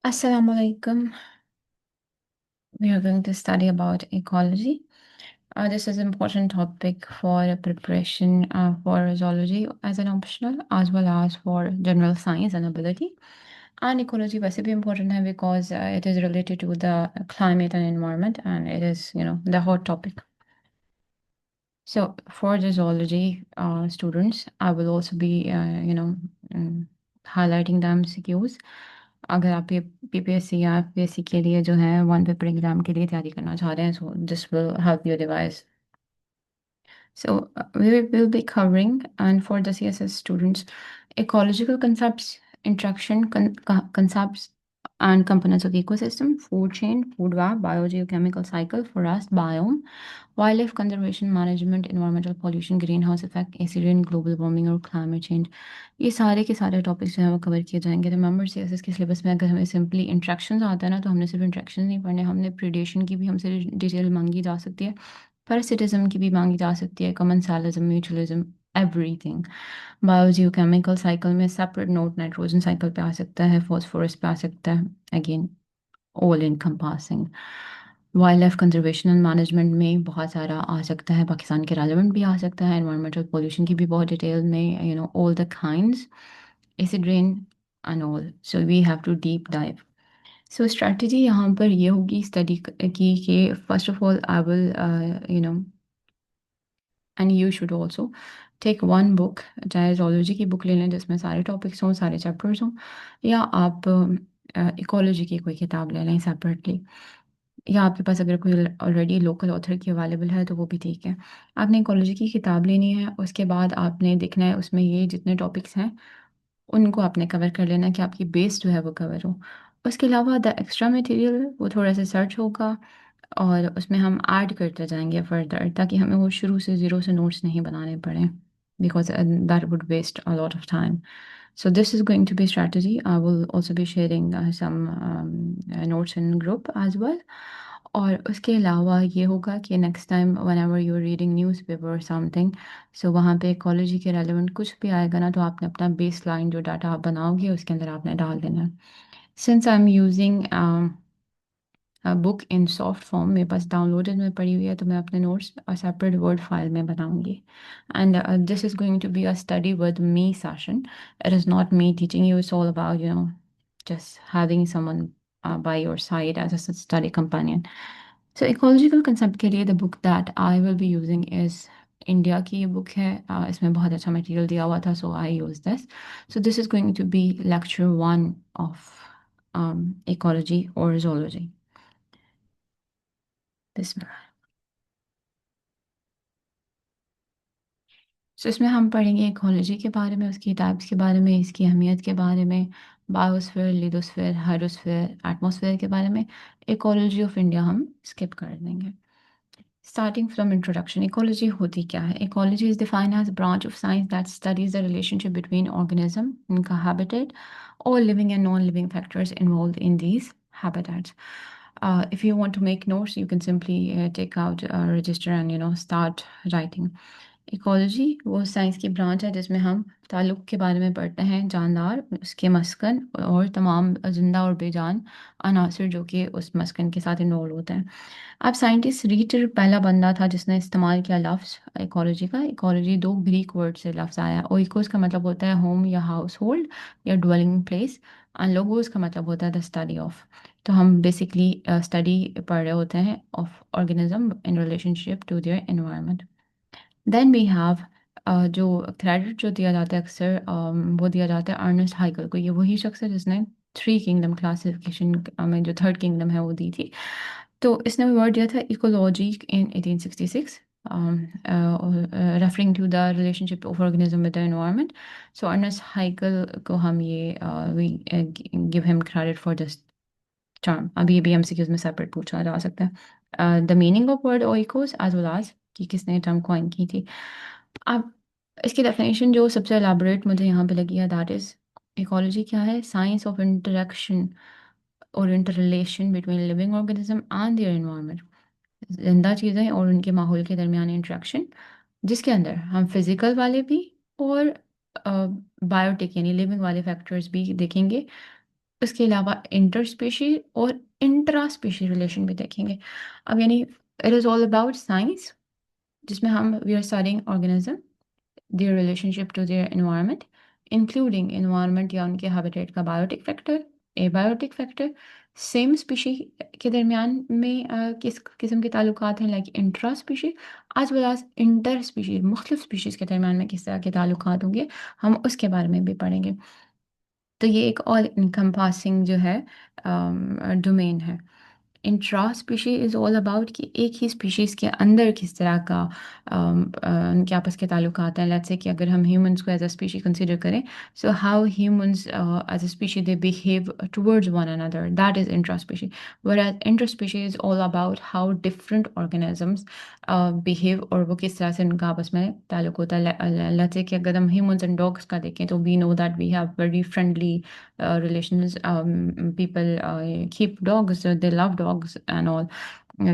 Assalamu alaikum. We are going to study about ecology. This is an important topic for preparation for zoology as an optional, as well as for general science and ability. And ecology वैसे भी important है because it is related to the climate and environment, and it is, the hot topic. So for the zoology students, I will also be, um, highlighting the MCQs. अगर आप ये PPSC या FPSC के लिए जो है one paper exam के लिए तैयारी करना चाह रहे हैं, so this will help you revise. So we will be covering, and for the CSS students, ecological concepts, interaction concepts, and components of ecosystem, food chain, food web, biogeochemical cycle, forest, biome, wildlife conservation management, environmental pollution, greenhouse effect, acid rain, global warming और climate change. ये सारे के सारे topics जो हैं वो cover किए जाएंगे. रिमेंबर सीएसएस के सिलेबस में अगर हमें सिंपली इंट्रैक्शंस आता है ना, तो हमने सिर्फ इंट्रैक्शंस नहीं पढ़ने, हमने प्रीडेशन की भी हमसे डिटेल मांगी जा सकती है, पैरासिटिज्म की भी मांगी जा सकती है, कमेंसालिज्म, म्यूचुअलिज्म, एवरीथिंग. बायोजियोकेमिकल साइकिल में सेपरेट नोट नाइट्रोजन साइकिल पे आ सकता है, फॉस्फोरस पे आ सकता है, again all encompassing. Wild life conservation and management में बहुत सारा आ सकता है, पाकिस्तान के रेलेवेंट भी आ सकता है, एनवायरमेंटल पोल्यूशन की भी बहुत डिटेल में, all the kinds, acid rain and all. So we have to deep dive. So strategy यहाँ पर ये होगी स्टडी की कि first of all I will and you should also take one book. चाहे जोलॉजी की बुक ले लें जिसमें सारे टॉपिक्स हों, सारे चैप्टर्स हों, या आप इकोलॉजी की कोई किताब ले लें सेपरेटली, या आपके पास अगर कोई ऑलरेडी लोकल ऑथर की अवेलेबल है तो वो भी ठीक है. आपने इकोलॉजी की किताब लेनी है, उसके बाद आपने देखना है उसमें ये जितने टॉपिक्स हैं उनको आपने कवर कर लेना है कि आपकी बेस जो है वो कवर हो. उसके अलावा द एक्स्ट्रा मटेरियल वो थोड़ा सा सर्च होगा, और उसमें हम ऐड करते जाएंगे फर्दर, ताकि हमें वो शुरू से ज़ीरो से नोट्स नहीं बनाने पड़े, because that would waste a lot of time. So this is going to be strategy. I will also be sharing some notes in group as well. और उसके अलावा ये होगा कि next time one ever you are reading newspaper और something, so वहाँ पे ecology के रेलिवेंट कुछ भी आएगा ना, तो आपने अपना बेस लाइन जो डाटा आप बनाओगे उसके अंदर आपने डाल देना है. Since I am using book in soft form, मेरे पास डाउनलोडेड में पड़ी हुई है, तो मैं अपने नोट्स और सेपरेट वर्ड फाइल में बनाऊंगी. And this is going to be a study with me session. It is not me teaching you, it's all about just having someone by your side as a study companion. So ecological concept के लिए the book that I will be using is India की ये book है. इसमें बहुत अच्छा material दिया हुआ था, so I use this. So this is going to be lecture 1 of ecology or zoology. बिस्मिल्लाह. सो इसमें हम पढ़ेंगे इकोलॉजी के बारे में, उसकी टाइप्स के बारे में, इसकी अहमियत के बारे में, बायोस्फीयर, लिथोस्फीयर, हाइड्रोस्फीयर, एटमॉस्फेयर के बारे में. इकोलॉजी ऑफ इंडिया हम स्किप कर देंगे. स्टार्टिंग फ्रॉम इंट्रोडक्शन, इकोलॉजी होती क्या है? Ecology is defined as branch of science that studies the relationship between organism, इनका हैबिटेट, और living and non living factors involve in these habitats. If you want to make notes, you can simply take out a register and start writing. Ecology वो science की branch है जिसमें हम ताल्लुक़ के बारे में पढ़ते हैं, जानदार, उसके मस्कन और तमाम जिंदा और बेजान अनासर जो कि उस मस्कन के साथ इन्वॉल्व होते हैं. अब साइंटिस्ट रीटर पहला बंदा था जिसने इस्तेमाल किया लफ्ज़ इकोलॉजी का. इकोलॉजी दो ग्रीक वर्ड से लफ्ज़ आया. ओइकोस का मतलब होता है होम या हाउस होल्ड या ड्वेलिंग प्लेस, एंड लोगोस का मतलब होता है द स्टडी ऑफ. तो हम बेसिकली स्टडी पढ़ रहे होते हैं of organism in relationship to their environment. Then we have जो क्रेडिट जो दिया जाता है अक्सर, वो दिया जाता है अर्नेस्ट हाइगल को. ये वही शख्स है जिसने थ्री किंगडम क्लासिफिकेशन में जो थर्ड किंगडम है वो दी थी. तो इसने वर्ड दिया था ecology in 1866, referring to the relationship of organism with the environment. So Ernst Haeckel को हम ये we give him credit for this term. अभी भी एमसीक्यूज में सेपरेट पूछा जा सकता है the meaning of word oikos as well as कि किसने टर्म कॉइन की थी. अब इसकी डेफिनेशन जो सबसे एलाबोरेट मुझे यहाँ पे लगी है, दैट इज इकोलॉजी क्या है? साइंस ऑफ इंटरेक्शन और inter relation between living organism and their environment. जिंदा चीज़ें और उनके माहौल के दरमियान इंटरेक्शन, जिसके अंदर हम फिजिकल वाले भी और बायोटिक यानी लिविंग वाले फैक्टर्स भी देखेंगे, उसके अलावा इंटर स्पीशीज और इंट्रा स्पीशीज रिलेशन भी देखेंगे। अब यानी it is all about science, जिसमें हम we are studying organism, their relationship to their environment, including environment या उनके habitat का biotic factor, abiotic factor, same species के दरमियान में किस किस्म के ताल्लुकात हैं, like intra species as well as inter species, मुख्तलिफ स्पीशीज़ के दरमियान में किस तरह के ताल्लुकात होंगे, हम उसके बारे में भी पढ़ेंगे। तो ये एक और इनकम्पासिंग जो है डोमेन है। Intra species is all about कि एक ही स्पीशीज़ के अंदर किस तरह का उनके आपस के ताल्लुकात हैं। लेट्स से कि अगर हम ह्यूमंस को एज अ स्पीशी कंसिडर करें, so how humans as a species they behave towards one another, that is intra species. whereas inter species is all about how different organisms behave और वो किस तरह से उनका आपस में ताल्लुक होता है। लेट्स से कि अगर हम ह्यूमंस एंड डॉग्स का देखें, तो we know that we have very friendly relations. People keep dogs, they love dogs and all,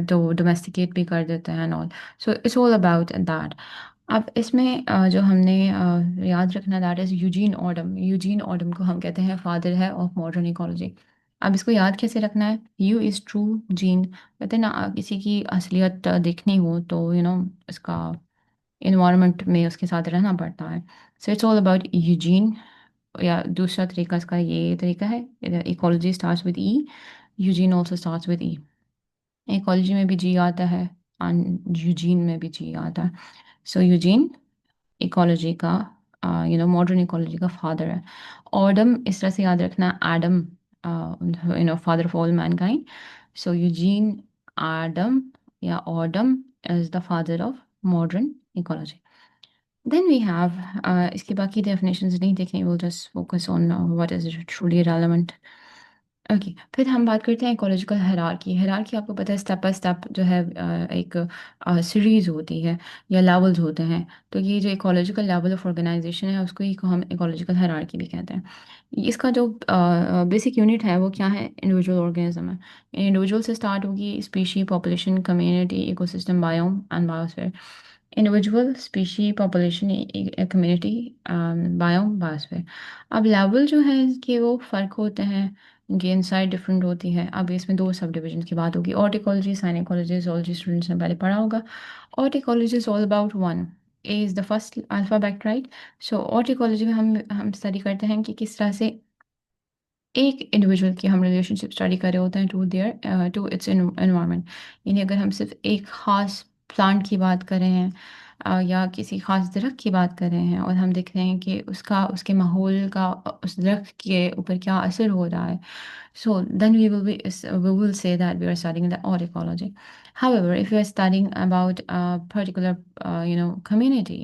तो domesticate भी कर देते हैं and all. So it's all about that. अब इसमें जो हमने याद रखना, दैट इज़ यूजीन ऑडम। यूजीन ऑडम को हम कहते हैं फादर है ऑफ मॉडर्न इकोलॉजी। अब इसको याद कैसे रखना है? यू इज़ ट्रू जीन, कहते हैं ना, किसी की असलियत देखनी हो तो इसका इन्वायरमेंट में उसके साथ रहना पड़ता है। So it's all about Eugene. या दूसरा तरीका इसका ये तरीका है, ecology starts with E, Eugene also starts with E. Ecology में भी जी आता है और यूजीन में भी जी आता है। सो यूजीन इकोलॉजी का मॉडर्न इकोलॉजी का फादर है। ऑडम इस तरह से याद रखना, Adam father of all mankind. So Eugene Adam या Odum is the father of modern ecology. Then we have इसकी बाकी definitions नहीं देखनी, we'll just focus on what is truly relevant. Okay, फिर हम बात करते हैं इकोलॉजिकल हायरार्की। हायरार्की आपको पता है स्टेप बाय स्टेप जो है एक सीरीज होती है या लेवल्स होते हैं। तो ये जो इकोलॉजिकल लेवल ऑफ ऑर्गेनाइजेशन है उसको ही को हम इकोलॉजिकल हायरार्की भी कहते हैं। इसका जो बेसिक यूनिट है वो क्या है? इंडिविजुअल ऑर्गेनिज्म है। इंडिविजुअल से स्टार्ट होगी, species, population, community, ecosystem, biome and biosphere. Individual, species, population, community, biome, biosphere. अब लेवल जो है इसके वो फ़र्क होते हैं, इनकी इनसाइड डिफरेंट होती है। अब इसमें दो सब डिविजन की बात होगी, ऑर्टिकोलॉजी, साइनिकोलॉजी। zoology स्टूडेंट्स ने पहले पढ़ा होगा। Autecology is all about one, A is the first alphabet, right. So autecology में हम स्टडी करते हैं कि किस तरह से एक इंडिविजुअल की हम रिलेशनशिप स्टडी कर रहे होते हैं to their to its environment. यानी अगर हम सिर्फ एक ख़ास प्लांट की बात कर रहे हैं या किसी ख़ास दरख्त की बात कर रहे हैं और हम देख रहे हैं कि उसका उसके माहौल का उस दरख्त के ऊपर क्या असर हो रहा है, so then we will say that we are studying the ecology. However, if we are studying about a particular community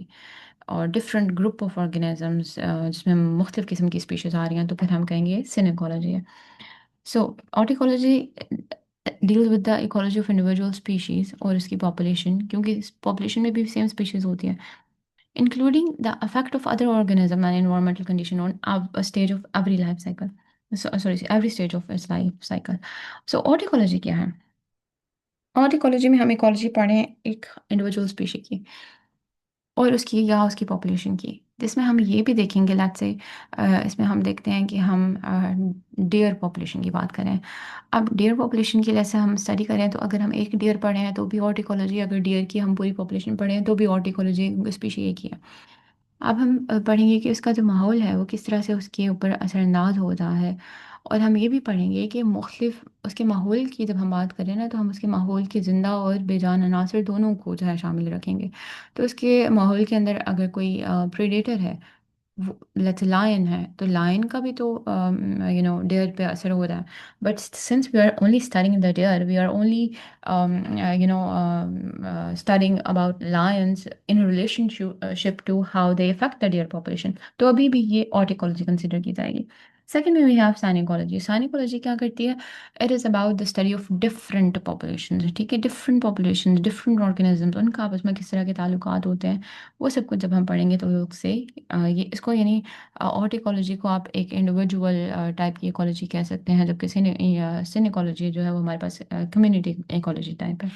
और डिफरेंट ग्रुप ऑफ ऑर्गेनिजम्स जिसमें मुख्तलिफ किस्म की स्पीशीज आ रही हैं, तो फिर हम कहेंगे सिनेकोलॉजी है। So autecology deals with the ecology of individual species और इसकी पॉपुलेशन, क्योंकि पॉपुलेशन में भी सेम स्पीशीज होती है, including the effect of other organism and environmental condition on a stage of every life cycle. Sorry, every stage of its life cycle. So ऑर्टिकोलॉजी क्या है? ऑर्टिकोलॉजी में हम इकोलॉजी पढ़ें एक इंडिविजुअल स्पीशी की और उसकी या उसकी पॉपुलेशन की, जिसमें हम ये भी देखेंगे, लेट्स से इसमें हम देखते हैं कि हम डियर पॉपुलेशन की बात करें। अब डियर पॉपुलेशन की जैसे हम स्टडी करें, तो अगर हम एक डियर पढ़े हैं तो भी ऑर्टिकोलॉजी, अगर डियर की हम पूरी पॉपुलेशन पढ़े हैं तो भी ऑर्टिकोलॉजी, स्पीशी एक ही है। अब हम पढ़ेंगे कि उसका जो माहौल है वो किस तरह से उसके ऊपर असरअंदाज हो रहा है। और हम ये भी पढ़ेंगे कि मुख्तलिफ उसके माहौल की जब हम बात करें ना, तो हम उसके माहौल की ज़िंदा और बेजान अनासर दोनों को जो है शामिल रखेंगे। तो उसके माहौल के अंदर अगर कोई प्रेडेटर है, लेट्स लायन है, तो लायन का भी तो डेयर पे असर हो रहा है। But since we are only studying the deer, we are only studying about lions in relationship to how they affect the deer population, तो अभी भी ये ऑर्टिकोलॉजी कंसिडर की जाएगी। सेकेंड में वी हैव साइनिकोलॉजी। साइनिकोलॉजी क्या करती है? It is about the study of different population, ठीक है, डिफरेंट पॉपुलेशन, डिफरेंट ऑर्गेनिजम्स, उनका आपस में किस तरह के ताल्लुकात होते हैं, वो सब कुछ जब हम पढ़ेंगे तो लोग से ये इसको यानी ऑर्टिकोलॉजी को आप एक इंडिविजुअल टाइप की इकोलॉजी कह सकते हैं, जबकि सिनिकोलॉजी जो है वो हमारे पास कम्युनिटी इकोलॉजी टाइप है।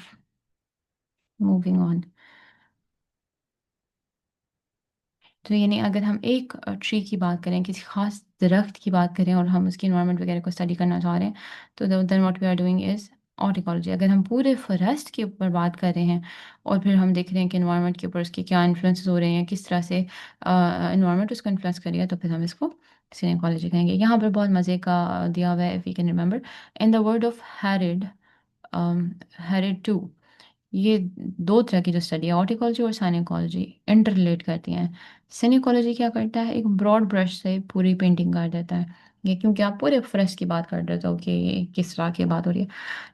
Moving on. तो यानी अगर हम एक ट्री की बात करें, किसी खास दरख्त की बात करें और हम उसकी इन्वायरमेंट वगैरह को स्टडी करना चाह रहे हैं, तो then what we are doing is autecology. अगर हम पूरे फॉरेस्ट के ऊपर बात कर रहे हैं और फिर हम देख रहे हैं कि इन्वायरमेंट के ऊपर उसके क्या इन्फ्लुएंसेस हो रहे हैं, किस तरह से इन्वायरमेंट उसको इन्फ्लुएंस करेगा, तो फिर हम इसको सिनेकोलॉजी कहेंगे। यहाँ पर बहुत मज़े का दिया हुआ है, if you can remember, in the word of harid, harid two. ये दो तरह की जो स्टडी है, ऑर्टिकॉलजी और साइनिकोलॉजी, इंटर रिलेट करती हैं। सिनिकोलॉजी क्या करता है, एक ब्रॉड ब्रश से पूरी पेंटिंग कर देता है। ये क्योंकि आप पूरे फ्रेश की बात कर रहे हो कि ये किस तरह की बात हो रही है।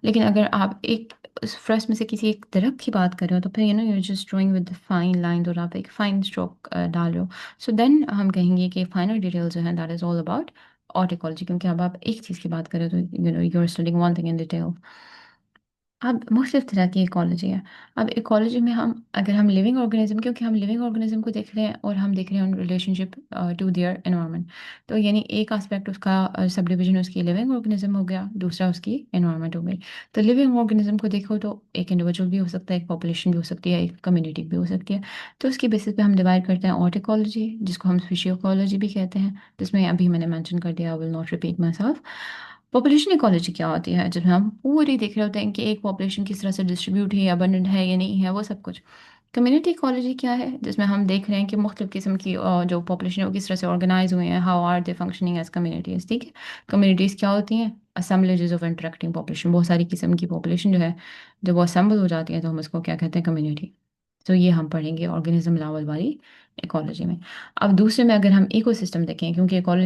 लेकिन अगर आप एक उस फ्रेश में से किसी एक तरफ की बात कर रहे हो, तो फिर you just drawing with fine line, और आप एक फाइन स्ट्रोक डाल रहे हो। सो देन हम कहेंगे कि फाइनल डिटेल जो है दैट इज ऑल अबाउट ऑर्टिकॉलजी, क्योंकि अब आप एक चीज़ की बात कर रहे हो, तो you are studying one thing in detail. अब मुख्तलिफ तरह की इकोलॉजी है। अब इकोलॉजी में हम, अगर हम लिविंग ऑर्गेनिज्म, क्योंकि हम लिविंग ऑर्गेनिज्म को देख रहे हैं और हम देख रहे हैं रिलेशनशिप टू देयर एनवायरनमेंट, तो यानी एक एस्पेक्ट उसका सब डिवीजन उसकी लिविंग ऑर्गेनिज्म हो गया, दूसरा उसकी एनवायरनमेंट हो गई। तो लिविंग ऑर्गेनिज्म को देखो तो एक इंडिविजुअल भी हो सकता है, एक पॉपुलेशन भी हो सकती है, एक कम्युनिटी भी हो सकती है। तो उसकी बेसिस पे हम डिवाइड करते हैं ऑर्टिकोलॉजी, जिसको हम स्पीशियोलॉजी भी कहते हैं, जिसमें अभी मैंने मेंशन कर दिया, I will not repeat my self. Population ecology क्या होती है, जब हम पूरी देख रहे होते हैं कि एक पॉपुलेशन किस तरह से डिस्ट्रीब्यूट है, अबंडेंट है या नहीं है, वो सब कुछ। कम्युनिटी इकोलॉजी क्या है, जिसमें हम देख रहे हैं कि मुख्तलिफ किस्म की जो पॉपुलेशन है वो किस तरह से ऑर्गेनाइज हुए हैं, how are they functioning as communities. ठीक है, कम्युनिटीज़ क्या होती हैं, असम्बलेजेस ऑफ इंटरेक्टिंग पॉपुलेशन, बहुत सारी किस्म की पॉपुलेशन जो है, जब वो असेंबल हो जाती है तो हम उसको क्या कहते हैं, कम्युनिटी। तो ये हम पढ़ेंगे ऑर्गेनिज्म लेवल वाली इकोलॉजी में। अब दूसरे में अगर हम इकोसिस्टम देखें, क्योंकि इकोलॉजी